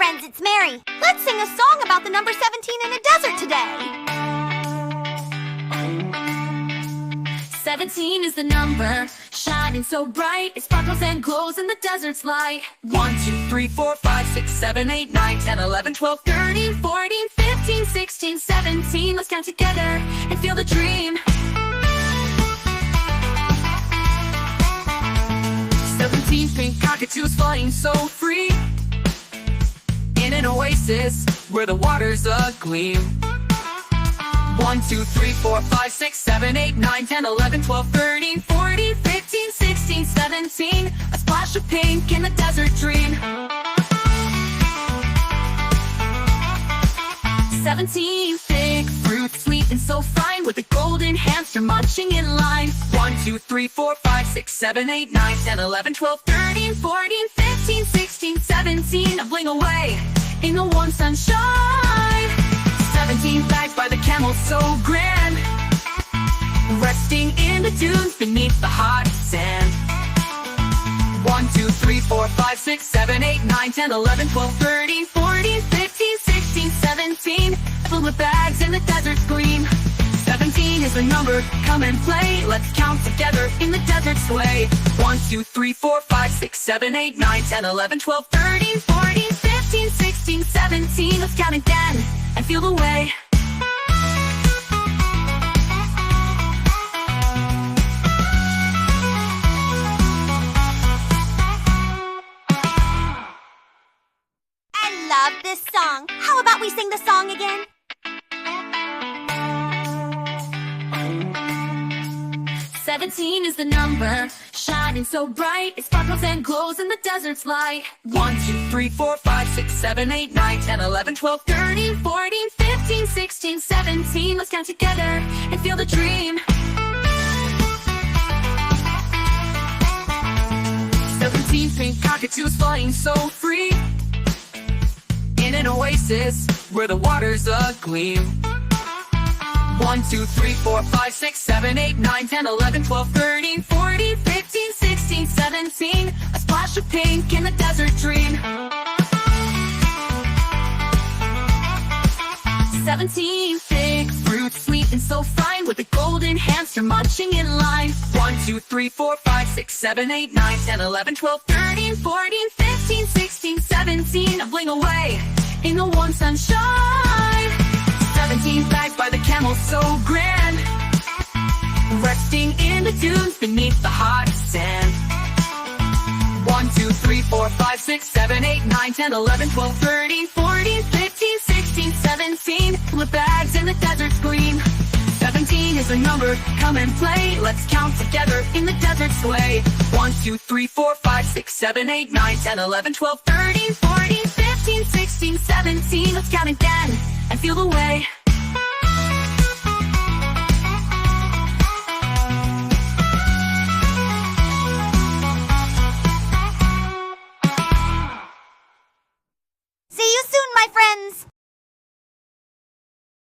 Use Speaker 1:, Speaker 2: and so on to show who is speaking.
Speaker 1: friends, it's Mary. Let's sing a song about the number 17 in a desert today.
Speaker 2: 17 is the number, shining so bright. It sparkles and glows in the desert's light. 1, 2, 3, 4, 5, 6, 7, 8, 9, 10, 11, 12, 13, 14, 15, 16, 17. Let's count together and feel the dream. 17 pink cockatoos flying so free in an oasis where the water's agleam. 1, 2, 3, 4, 5, 6, 7, 8, 9, 10, 11, 12, 13, 14, 15, 16, 17. A splash of pink in the desert dream. 17 thick fruit, sweet and so fine, with a golden hamster munching in line. 1, 2, 3, 4, 5, 6, 7, 8, 9, 10, 11, 12, 13, 14, 15, 16, 17. A bling away in the warm sunshine. 17 bags by the camel so grand, resting in the dunes beneath the hot sand. 1, 2, 3, 4, 5, 6, 7, 8, 9, 10, 11, 12, 13, 14, 15, 16, 17. Filled with bags in the desert's gleam. 17 is the number, come and play. Let's count together in the desert sway. 1, 2, 3, 4, 5, 6, 7, 8, 9, 10, 11, 12, 13, 14, 15, 16, 17. Let's count again and feel the way.
Speaker 1: I love this song. How about we sing the song again?
Speaker 2: 17 is the number, shining so bright. It sparkles and glows in the desert's light. 1, 2, 3, 4, 5, 6, 7, 8, 9, 10, 11, 12, 13, 14, 15, 16, 17. Let's count together and feel the dream. 17 pink cockatoos flying so free in an oasis where the water's agleam. 1, 2, 3, 4, 5, 6, 7, 8, 9, 10, 11, 12, 13, 14, 15, 16, 17. A splash of pink in the desert dream. 17 thick fruit, sweet and so fine, with a golden hamster munching in line. 1, 2, 3, 4, 5, 6, 7, 8, 9, 10, 11, 12, 13, 14, 15, 16, 17. A bling away in the warm sunshine. 17 bags by the camel so grand, resting in the dunes beneath the hot sand. 1, 2, 3, 4, 5, 6, 7, 8, 9, 10, 11, 12, 13, 14, 15, 16, 17. With bags in the desert's gleam. 17 is the number, come and play. Let's count together in the desert sway. 1, 2, 3, 4, 5, 6, 7, 8, 9, 10, 11, 12, 13, 14, 15, 16, 17. Let's count again and feel the way.